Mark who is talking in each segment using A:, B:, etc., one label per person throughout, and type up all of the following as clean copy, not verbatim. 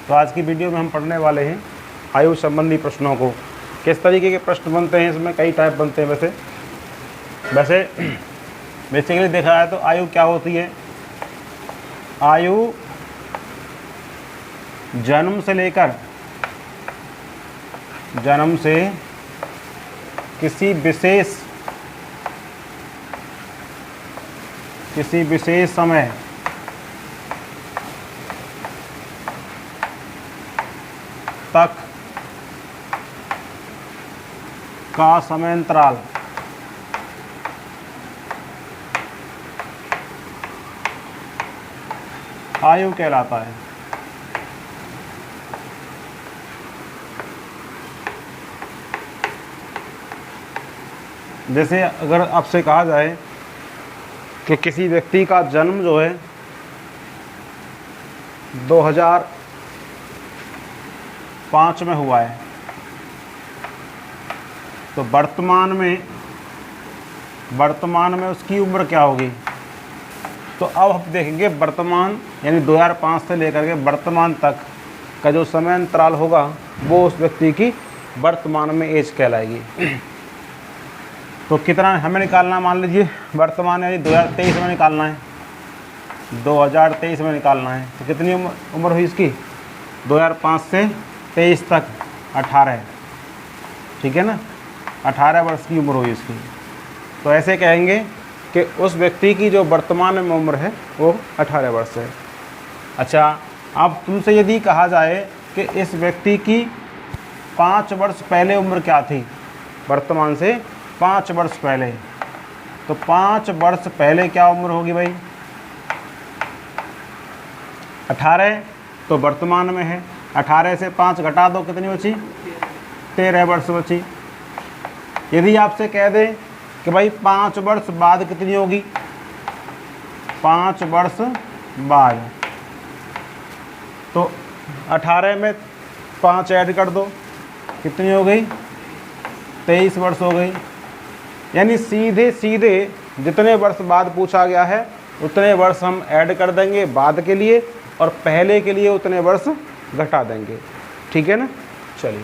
A: तो आज की वीडियो में हम पढ़ने वाले हैं आयु संबंधी प्रश्नों को। किस तरीके के प्रश्न बनते हैं, इसमें कई टाइप बनते हैं। वैसे बेसिकली देखा जाए तो आयु क्या होती है। आयु जन्म से लेकर किसी विशेष समय तक का समयांतराल आयु कहलाता है। जैसे अगर आपसे कहा जाए कि किसी व्यक्ति का जन्म जो है 2005 में हुआ है, तो वर्तमान में उसकी उम्र क्या होगी। तो अब हम देखेंगे वर्तमान यानी 2005 से लेकर के वर्तमान तक का जो समय अंतराल होगा वो उस व्यक्ति की वर्तमान में एज कहलाएगी। तो कितना हमें निकालना, मान लीजिए वर्तमान यानी 2023 में निकालना है, 2023 में निकालना है। तो कितनी उम्र हुई इसकी, 2005 से 23 तक 18, ठीक है ना, 18 वर्ष की उम्र हुई इसकी। तो ऐसे कहेंगे कि उस व्यक्ति की जो वर्तमान में उम्र है वो 18 वर्ष है। अच्छा, अब तुमसे यदि कहा जाए कि इस व्यक्ति की 5 वर्ष पहले उम्र क्या थी, वर्तमान से 5 वर्ष पहले, तो 5 वर्ष पहले क्या उम्र होगी भाई, 18, तो वर्तमान में है। 18 से 5 घटा दो, कितनी बची, 13 वर्ष बची। यदि आपसे कह दें कि भाई 5 वर्ष बाद कितनी होगी, 5 वर्ष बाद, तो 18 में 5 ऐड कर दो, कितनी हो गई, 23 वर्ष हो गई। यानी सीधे जितने वर्ष बाद पूछा गया है उतने वर्ष हम ऐड कर देंगे बाद के लिए, और पहले के लिए उतने वर्ष घटा देंगे, ठीक है ना। चलिए,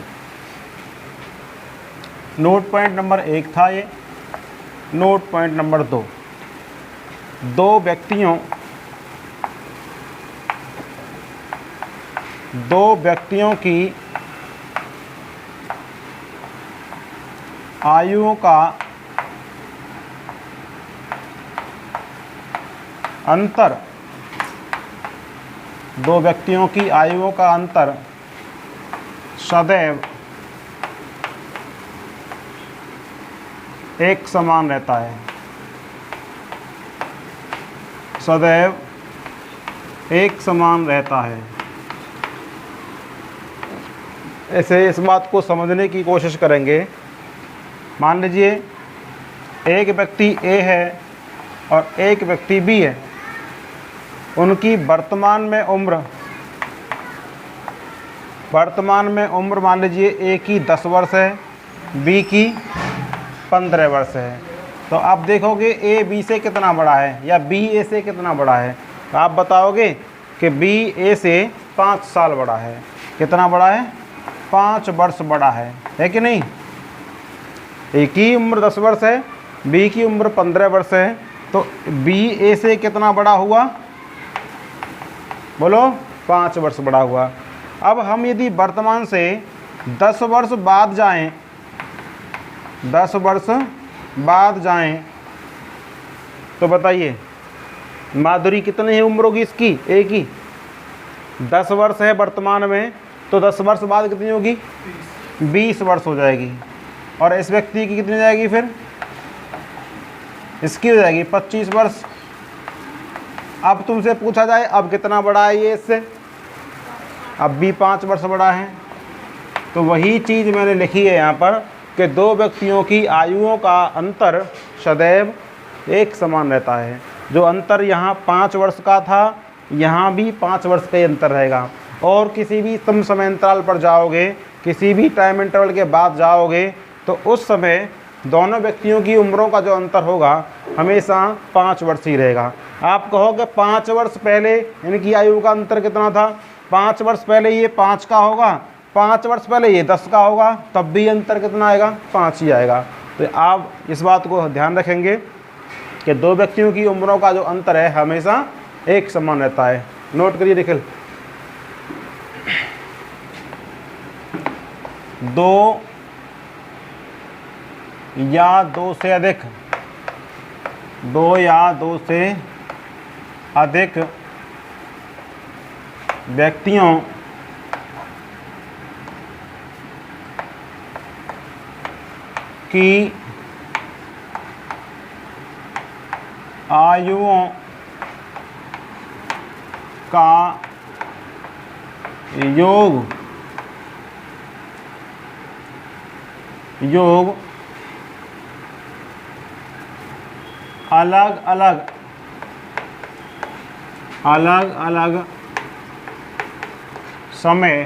A: नोट पॉइंट नंबर 1 था ये। नोट पॉइंट नंबर 2, दो व्यक्तियों की आयुओं का अंतर, दो व्यक्तियों की आयुओं का अंतर सदैव एक समान रहता है, सदैव एक समान रहता है। ऐसे इस बात को समझने की कोशिश करेंगे। मान लीजिए एक व्यक्ति ए है और एक व्यक्ति बी है, उनकी वर्तमान में उम्र मान लीजिए ए की 10 वर्ष है, बी की 15 वर्ष है। तो आप देखोगे ए बी से कितना बड़ा है या बी ए से कितना बड़ा है, तो आप बताओगे कि बी ए से 5 साल बड़ा है। कितना बड़ा है, 5 वर्ष बड़ा है कि नहीं। ए की उम्र 10 वर्ष है, बी की उम्र 15 वर्ष है, तो बी ए से कितना बड़ा हुआ, बोलो, 5 वर्ष बड़ा हुआ। अब हम यदि वर्तमान से 10 वर्ष बाद जाएं, 10 वर्ष बाद जाएं, तो बताइए माधुरी कितनी है उम्र होगी इसकी, ए की 10 वर्ष है वर्तमान में, तो 10 वर्ष बाद कितनी होगी, 20 वर्ष हो जाएगी। और इस व्यक्ति की कितनी हो जाएगी, फिर इसकी हो जाएगी 25 वर्ष। अब तुमसे पूछा जाए अब कितना बड़ा है ये इससे, अब भी 5 वर्ष बड़ा है। तो वही चीज़ मैंने लिखी है यहाँ पर कि दो व्यक्तियों की आयुओं का अंतर सदैव एक समान रहता है। जो अंतर यहाँ 5 वर्ष का था, यहाँ भी 5 वर्ष का ही अंतर रहेगा। और किसी भी तुम समय अंतराल पर जाओगे, किसी भी टाइम इंटरवल के बाद जाओगे, तो उस समय दोनों व्यक्तियों की उम्रों का जो अंतर होगा हमेशा 5 वर्ष ही रहेगा। आप कहोगे 5 वर्ष पहले इनकी आयु का अंतर कितना था, 5 वर्ष पहले ये 5 का होगा, 5 वर्ष पहले ये 10 का होगा, तब भी अंतर कितना आएगा? 5 ही आएगा। तो आप इस बात को ध्यान रखेंगे कि दो व्यक्तियों की उम्रों का जो अंतर है हमेशा एक समान रहता है। नोट करिए निखिल। 2 या 2 से अधिक, 2 या 2 से अधिक व्यक्तियों की आयुओं का योग अलग अलग समय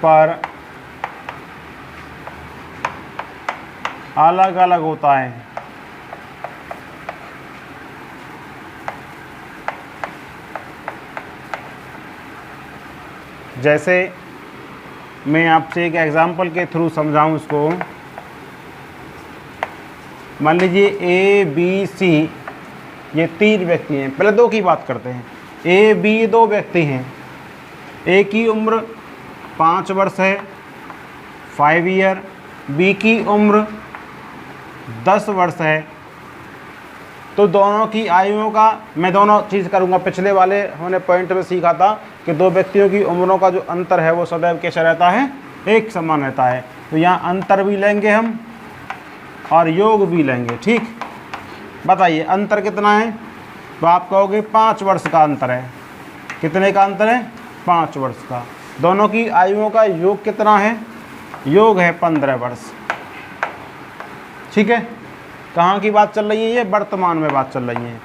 A: पर अलग अलग होता है। जैसे मैं आपसे एक एग्जांपल के थ्रू समझाऊं इसको। मान लीजिए ए बी सी ये 3 व्यक्ति हैं। पहले 2 की बात करते हैं। ए बी 2 व्यक्ति हैं। ए की उम्र 5 वर्ष है, 5 ईयर। बी की उम्र 10 वर्ष है। तो दोनों की आयुओं का मैं दोनों चीज़ करूँगा। पिछले वाले हमने पॉइंट में सीखा था कि 2 व्यक्तियों की उम्रों का जो अंतर है वो सदैव कैसा रहता है? एक समान रहता है। तो यहाँ अंतर भी लेंगे हम और योग भी लेंगे। ठीक, बताइए अंतर कितना है? तो आप कहोगे 5 वर्ष का अंतर है। कितने का अंतर है? 5 वर्ष का। दोनों की आयुओं का योग कितना है? योग है 15 वर्ष। ठीक है, कहाँ की बात चल रही है? ये वर्तमान में बात चल रही है।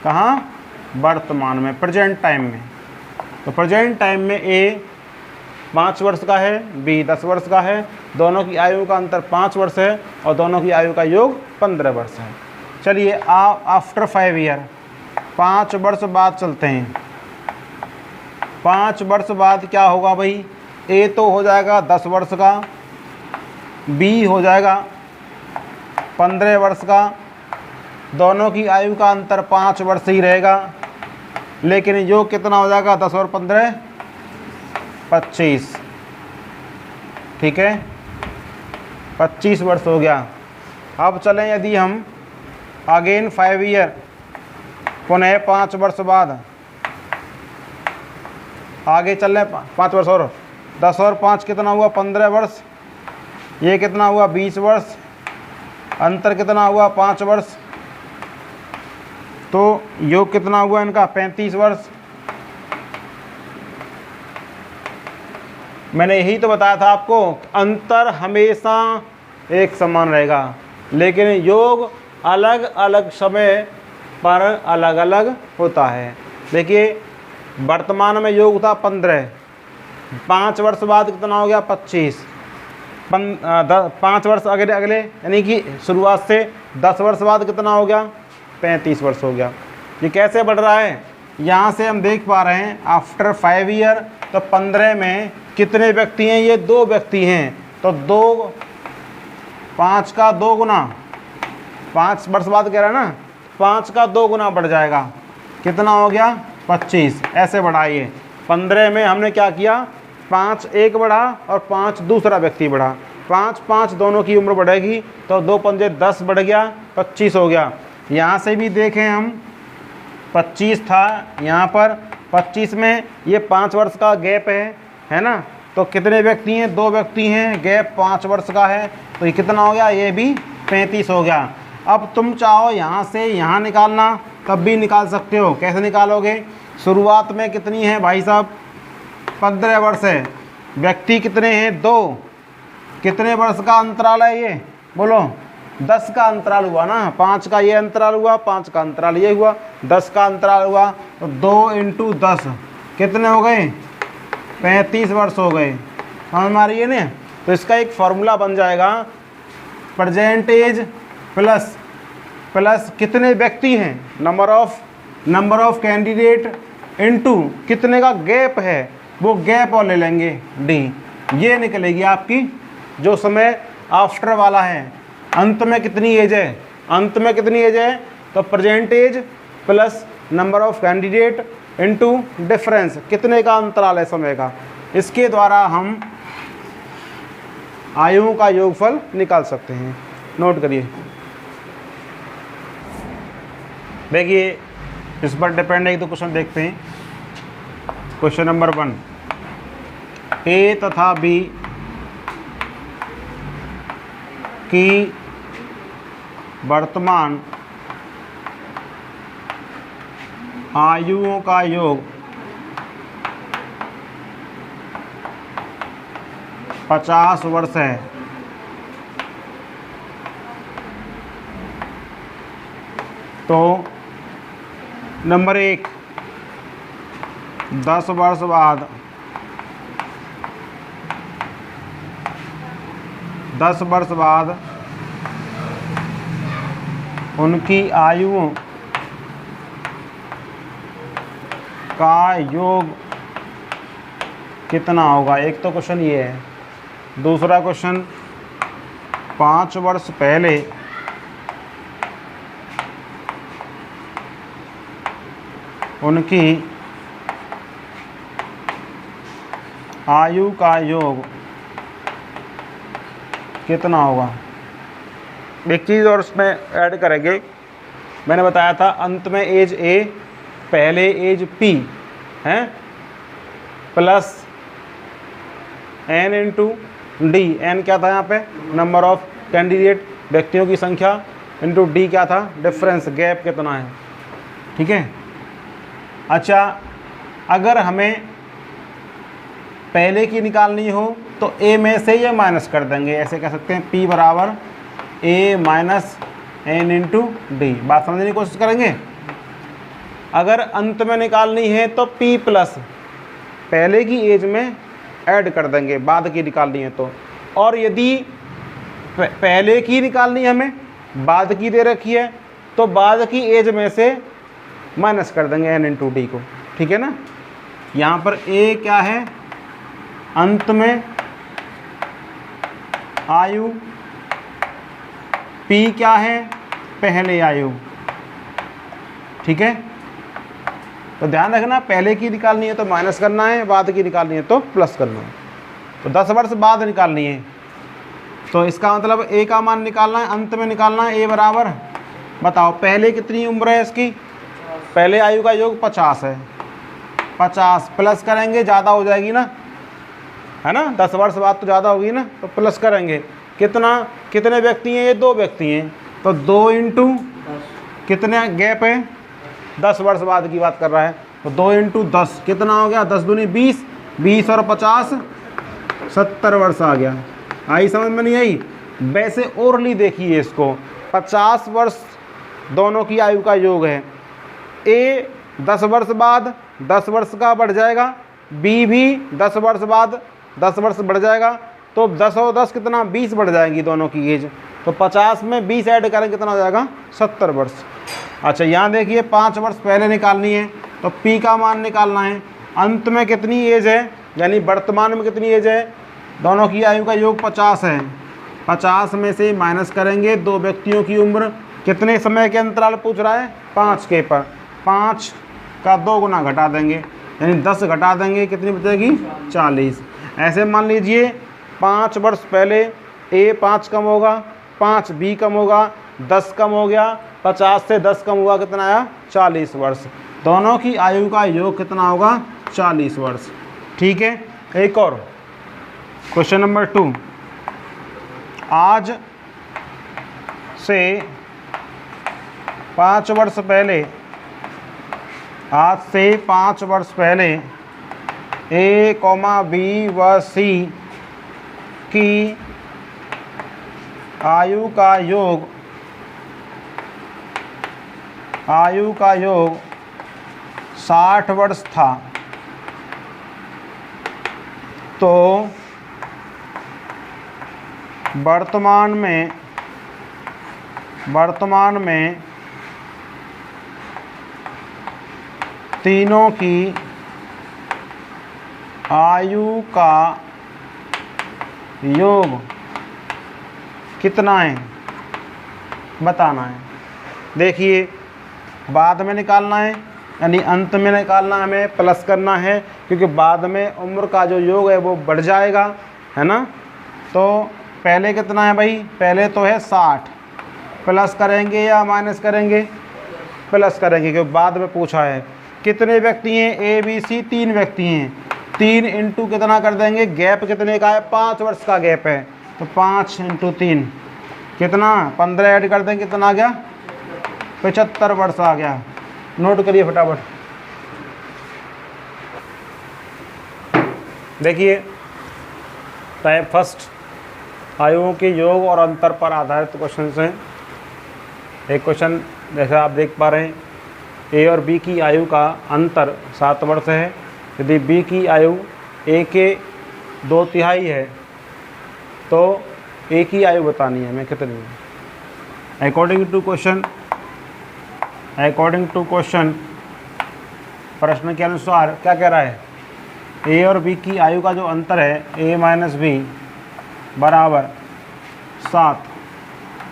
A: कहाँ? वर्तमान में, प्रेजेंट टाइम में। तो प्रेजेंट टाइम में ए 5 वर्ष का है, बी 10 वर्ष का है। दोनों की आयु का अंतर 5 वर्ष है और दोनों की आयु का योग 15 वर्ष है। चलिए आफ्टर 5 ईयर, 5 वर्ष बाद चलते हैं। 5 वर्ष बाद क्या होगा भाई? ए तो हो जाएगा 10 वर्ष का, बी हो जाएगा 15 वर्ष का। दोनों की आयु का अंतर 5 वर्ष ही रहेगा, लेकिन योग कितना हो जाएगा? 10 और 15 25। ठीक है, 25 वर्ष हो गया। अब चलें यदि हम अगेन 5 ईयर, पुनः 5 वर्ष बाद आगे चल रहे 5 वर्ष और 10 और 5 कितना हुआ? 15 वर्ष। ये कितना हुआ? 20 वर्ष। अंतर कितना हुआ? 5 वर्ष। तो योग कितना हुआ इनका? 35 वर्ष। मैंने यही तो बताया था आपको, अंतर हमेशा एक समान रहेगा, लेकिन योग अलग अलग समय पर अलग अलग होता है। देखिए वर्तमान में योग था 15, 5 वर्ष बाद कितना हो गया? 25। 5 वर्ष अगले यानी कि शुरुआत से 10 वर्ष बाद कितना हो गया? 35 वर्ष हो गया। ये कैसे बढ़ रहा है? यहाँ से हम देख पा रहे हैं आफ्टर 5 ईयर, तो 15 में कितने व्यक्ति हैं? ये 2 व्यक्ति हैं। तो 2 5 का 2 गुना, 5 वर्ष बाद कह रहा है ना, 5 का 2 गुना बढ़ जाएगा। कितना हो गया? 25। ऐसे बढ़ाइए। 15 में हमने क्या किया? 5 एक बढ़ा और 5 दूसरा व्यक्ति बढ़ा। 5 5 दोनों की उम्र बढ़ेगी, तो 2 पंजे 10 बढ़ गया, 25 हो गया। यहाँ से भी देखें हम, 25 था यहाँ पर, 25 में ये 5 वर्ष का गैप है ना। तो कितने व्यक्ति हैं? 2 व्यक्ति हैं, गैप 5 वर्ष का है, तो ये कितना हो गया? ये भी 35 हो गया। अब तुम चाहो यहाँ से यहाँ निकालना, तब भी निकाल सकते हो। कैसे निकालोगे? शुरुआत में कितनी है भाई साहब? 15 वर्ष है। व्यक्ति कितने हैं? 2। कितने वर्ष का अंतराल है ये? बोलो। 10 का अंतराल हुआ ना। 5 का ये अंतराल हुआ, 5 का अंतराल ये हुआ, 10 का अंतराल हुआ। तो 2 × 10 कितने हो गए? 35 वर्ष हो गए। समझ में आ रही है ना? तो इसका एक फॉर्मूला बन जाएगा, परसेंटेज प्लस कितने व्यक्ति हैं, number of number of candidate into कितने का गैप है, वो गैप और ले लेंगे डी। ये निकलेगी आपकी जो समय आफ्टर वाला है। अंत में कितनी एज है, अंत में कितनी एज है, तो present age plus number of candidate into difference, कितने का अंतराल है समय का। इसके द्वारा हम आयुओं का योगफल निकाल सकते हैं। नोट करिए, देखिए इस पर डिपेंड है। तो क्वेश्चन देखते हैं। क्वेश्चन नंबर 1, ए तथा बी की वर्तमान आयुओं का योग 50 वर्ष है। तो नंबर 1, 10 वर्ष बाद 10 वर्ष बाद उनकी आयुओं का योग कितना होगा। एक तो क्वेश्चन ये है। दूसरा क्वेश्चन, 5 वर्ष पहले उनकी आयु का योग कितना होगा। एक चीज़ और उसमें ऐड करेंगे, मैंने बताया था अंत में एज ए पहले एज पी है plus N into D. N क्या था यहाँ पे, नंबर ऑफ कैंडिडेट व्यक्तियों की संख्या, इंटू डी क्या था, डिफरेंस गैप कितना है। ठीक है। अच्छा, अगर हमें पहले की निकालनी हो तो ए में से ये माइनस कर देंगे। ऐसे कह सकते हैं P बराबर ए माइनस एन इंटू डी। बात समझने की कोशिश करेंगे। अगर अंत में निकालनी है तो P प्लस पहले की एज में ऐड कर देंगे, बाद की निकालनी है तो। और यदि पहले की निकालनी है हमें, बाद की दे रखी है, तो बाद की एज में से माइनस कर देंगे एन इंटू डी को। ठीक है ना। यहाँ पर ए क्या है, अंत में आयु, पी क्या है, पहले आयु। ठीक है। तो ध्यान रखना, पहले की निकालनी है तो माइनस करना है, बाद की निकालनी है तो प्लस करना है। तो 10 वर्ष बाद निकालनी है, तो इसका मतलब ए का मान निकालना है, अंत में निकालना है। ए बराबर, बताओ पहले कितनी उम्र है इसकी, पहले आयु का योग 50 है। 50 प्लस करेंगे, ज़्यादा हो जाएगी ना, है ना। 10 वर्ष बाद तो ज़्यादा होगी ना, तो प्लस करेंगे। कितना, कितने व्यक्ति हैं ये, 2 व्यक्ति हैं, तो 2 इंटू कितने गैप है, 10 वर्ष बाद की बात कर रहा है, तो 2 इंटू 10 कितना हो गया, 10 दूनी 20, 20 और 50 70 वर्ष आ गया। आई समझ में नहीं आई। वैसे ओरली देखिए इसको, 50 वर्ष दोनों की आयु का योग है। ए 10 वर्ष बाद 10 वर्ष का बढ़ जाएगा, बी भी 10 वर्ष बाद 10 वर्ष बढ़ जाएगा, तो 10 और 10 कितना, 20 बढ़ जाएंगी दोनों की एज। तो 50 में 20 ऐड करें कितना हो जाएगा, 70 वर्ष। अच्छा, यहाँ देखिए 5 वर्ष पहले निकालनी है तो P का मान निकालना है। अंत में कितनी एज है, यानी वर्तमान में कितनी एज है, दोनों की आयु का योग 50 है। 50 में से माइनस करेंगे 2 व्यक्तियों की उम्र, कितने समय के अंतराल पूछ रहा है, 5 के पर 5 का 2 गुना घटा देंगे, यानी 10 घटा देंगे, कितनी बचेगी, 40। ऐसे मान लीजिए 5 वर्ष पहले ए 5 कम होगा, 5 बी कम होगा, 10 कम हो गया, 50 से 10 कम हुआ, कितना आया, 40 वर्ष। दोनों की आयु का योग कितना होगा, 40 वर्ष। ठीक है। एक और क्वेश्चन नंबर 2, आज से 5 वर्ष पहले, आज से 5 वर्ष पहले ए कॉमा बी व सी की आयु का योग 60 वर्ष था। तो वर्तमान में तीनों की आयु का योग कितना है बताना है। देखिए बाद में निकालना है, यानी अंत में निकालना है, हमें प्लस करना है, क्योंकि बाद में उम्र का जो योग है वो बढ़ जाएगा, है ना। तो पहले कितना है भाई, पहले तो है 60, प्लस करेंगे या माइनस करेंगे, प्लस करेंगे, क्योंकि बाद में पूछा है। कितने व्यक्ति हैं, ए बी सी 3 व्यक्ति हैं, 3 इंटू कितना कर देंगे, गैप कितने का है, 5 वर्ष का गैप है, तो 5 इंटू 3 कितना, 15 ऐड कर देंगे, कितना आ गया, 75 वर्ष आ गया। नोट करिए फटाफट। देखिए टाइप फर्स्ट, आयुओं के योग और अंतर पर आधारित क्वेश्चन हैं। एक क्वेश्चन जैसे आप देख पा रहे हैं, ए और बी की आयु का अंतर 7 वर्ष है। यदि बी की आयु ए के 2/3 है तो ए की आयु बतानी है हमें कितनी है। अकॉर्डिंग टू क्वेश्चन प्रश्न के अनुसार क्या कह रहा है, ए और बी की आयु का जो अंतर है ए माइनस बी बराबर 7,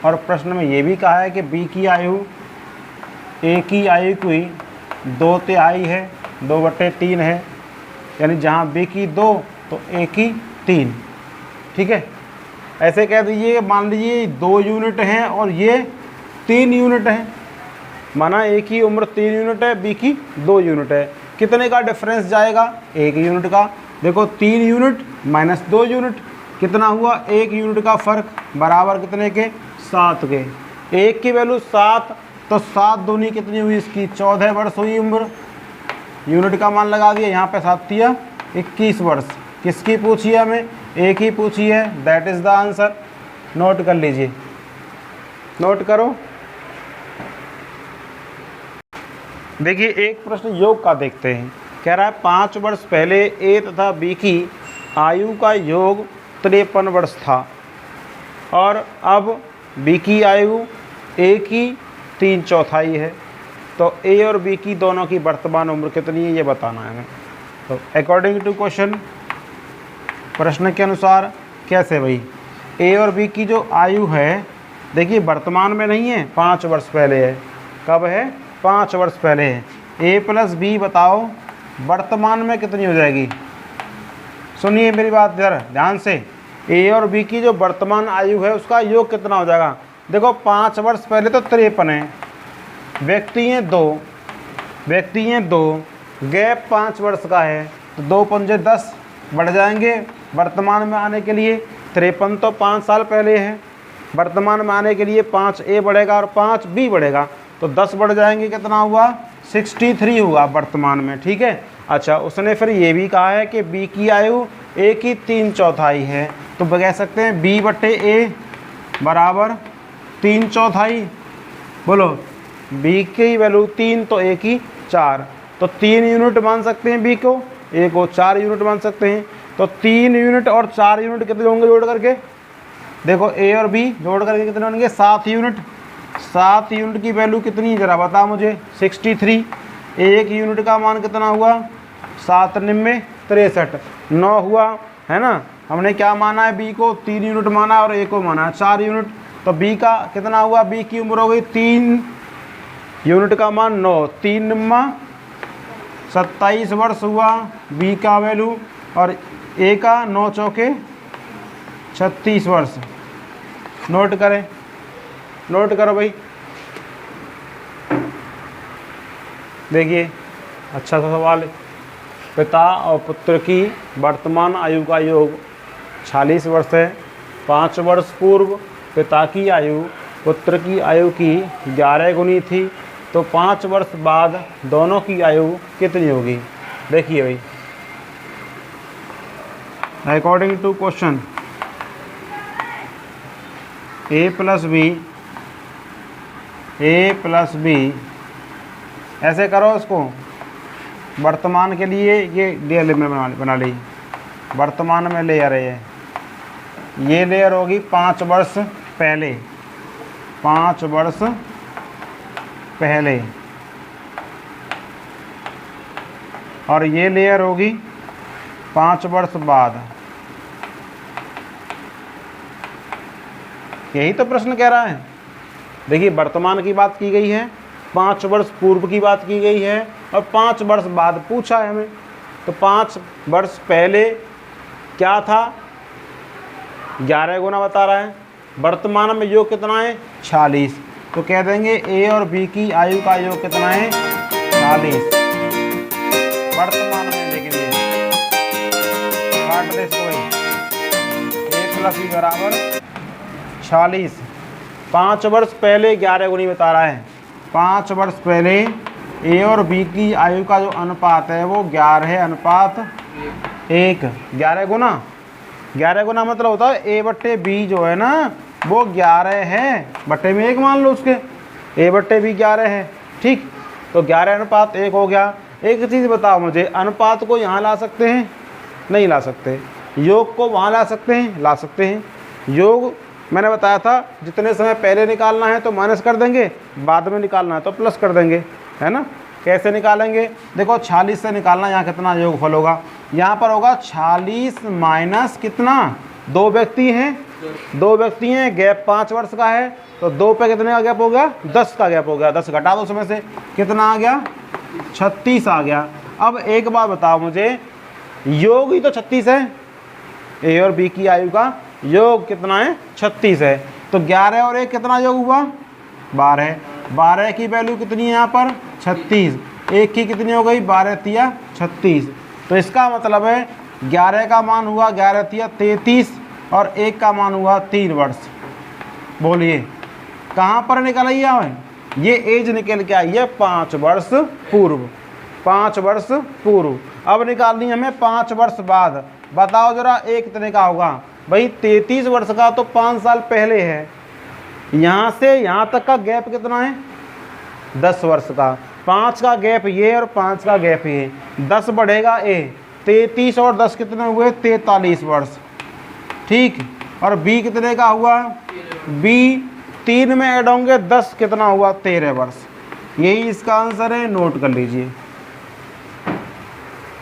A: और प्रश्न में ये भी कहा है कि बी की आयु ए की आयु की 2/3 है, 2/3 है, यानी जहाँ बी की 2 तो ए की 3। ठीक है, ऐसे कह दीजिए, मान लीजिए 2 यूनिट हैं और ये 3 यूनिट हैं, माना ए की उम्र 3 यूनिट है, बी की 2 यूनिट है, कितने का डिफरेंस जाएगा, 1 यूनिट का। देखो 3 यूनिट माइनस 2 यूनिट कितना हुआ, 1 यूनिट का फ़र्क, बराबर कितने के, 7 के। 1 की वैल्यू 7, तो 7 दूनी कितनी हुई इसकी, 14 वर्ष हुई उम्र। यूनिट का मान लगा दिया, यहाँ पे 7 दिया 21 वर्ष। किसकी पूछी है हमें, एक ही पूछी है, that is the answer. Note कर लीजिए, नोट करो। देखिए एक प्रश्न योग का देखते हैं, कह रहा है 5 वर्ष पहले ए तथा बी की आयु का योग 53 वर्ष था, और अब बी की आयु ए की 3/4 है, तो ए और बी की दोनों की वर्तमान उम्र कितनी है ये बताना है हमें। तो अकॉर्डिंग टू क्वेश्चन, प्रश्न के अनुसार कैसे भाई, ए और बी की जो आयु है, देखिए वर्तमान में नहीं है, 5 वर्ष पहले है। कब है, 5 वर्ष पहले है। ए प्लस बी बताओ वर्तमान में कितनी हो जाएगी। सुनिए मेरी बात जरा ध्यान से, ए और बी की जो वर्तमान आयु है उसका योग कितना हो जाएगा। देखो 5 वर्ष पहले तो 53 है, व्यक्ति हैं 2, गैप 5 वर्ष का है, तो 2 पंजे 10 बढ़ जाएंगे वर्तमान में आने के लिए। 53 तो 5 साल पहले है, वर्तमान में आने के लिए 5 ए बढ़ेगा और 5 बी बढ़ेगा, तो 10 बढ़ जाएंगे, कितना हुआ 63 हुआ वर्तमान में। ठीक है, अच्छा उसने फिर ये भी कहा है कि बी की आयु ए की 3/4 है, तो कह सकते हैं बी बटे ए बराबर 3/4। बोलो, बी की वैल्यू 3 तो ए की 4, तो 3 यूनिट मान सकते हैं बी को, ए को 4 यूनिट मान सकते हैं। तो 3 यूनिट और 4 यूनिट कितने होंगे जोड़ करके, देखो ए और बी जोड़ करके कितने होंगे, 7 यूनिट। 7 यूनिट की वैल्यू कितनी जरा बता मुझे, 63। 1 यूनिट का मान कितना हुआ, 7 निम्मे 63, 9 हुआ, है ना। हमने क्या माना है, बी को 3 यूनिट माना और ए को माना है 4 यूनिट, तो बी का कितना हुआ, बी की उम्र हो गई 3 यूनिट का मान 9, 3 निम्मा 27 वर्ष हुआ बी का वैल्यू, और ए का 9 चौके 36 वर्ष। नोट करें, नोट करो भाई। देखिए अच्छा सा सवाल है, पिता और पुत्र की वर्तमान आयु का योग 46 वर्ष है। 5 वर्ष पूर्व पिता की आयु पुत्र की आयु की 11 गुनी थी, तो 5 वर्ष बाद दोनों की आयु कितनी होगी। देखिए भाई, according to question, A plus B, ऐसे करो उसको वर्तमान के लिए, ये लेयर में बना ली, वर्तमान में लेयर है ये लेयर होगी 5 वर्ष पहले, 5 वर्ष पहले, और ये लेयर होगी 5 वर्ष बाद। यही तो प्रश्न कह रहा है। देखिए वर्तमान की बात की गई है, 5 वर्ष पूर्व की बात की गई है और 5 वर्ष बाद पूछा है हमें। तो 5 वर्ष पहले क्या था, 11 गुना बता रहा है। वर्तमान में योग कितना है, 46। तो कह देंगे ए और बी की आयु का योग कितना है, 40 वर्तमान में। लेकिन ये काट दे इसको भाई, ए प्लस बी बराबर 46। 5 वर्ष पहले 11 गुनी बता रहा है। 5 वर्ष पहले ए और बी की आयु का जो अनुपात है वो 11:1। 11 गुना मतलब होता है ए बट्टे बी जो है ना वो 11 है, बट्टे में 1 मान लो उसके, ए बट्टे बी 11 है। ठीक, तो 11:1 हो गया। एक चीज़ बताओ मुझे, अनुपात को यहाँ ला सकते हैं, नहीं ला सकते। योग को वहाँ ला सकते हैं, ला सकते हैं। योग मैंने बताया था जितने समय पहले निकालना है तो माइनस कर देंगे, बाद में निकालना है तो प्लस कर देंगे, है ना। कैसे निकालेंगे, देखो 46 से निकालना, यहाँ कितना योगफल होगा, यहाँ पर होगा 46 माइनस कितना, 2 व्यक्ति हैं, 2 व्यक्ति हैं, गैप 5 वर्ष का है, तो 2 पे कितने का गैप हो गया, 10 का गैप हो गया। 10 घटा दो उसमें से, कितना आ गया, 36 आ गया। अब एक बात बताओ मुझे, योग ही तो 36 है, ए और बी की आयु का योग कितना है, 36 है। तो 11 और 1 कितना योग हुआ, 12। 12 की वैल्यू कितनी है यहाँ पर, 36। 1 की कितनी हो गई, 12 तिया 36। तो इसका मतलब है 11 का मान हुआ 11 तिया 33 और 1 का मान हुआ 3 वर्ष। बोलिए कहाँ पर निकल आई है, ये एज निकल के आई है 5 वर्ष पूर्व। 5 वर्ष पूर्व। अब निकालनी हमें 5 वर्ष बाद। बताओ जरा एक कितने का होगा भाई, 33 वर्ष का तो 5 साल पहले है। यहाँ से यहाँ तक का गैप कितना है, 10 वर्ष का। 5 का गैप ये और 5 का गैप ये, 10 बढ़ेगा ए, 33 और 10 कितने हुए, 43 वर्ष। ठीक, और बी कितने का हुआ, बी 3 में ऐड होंगे 10, कितना हुआ, 13 वर्ष। यही इसका आंसर है, नोट कर लीजिए।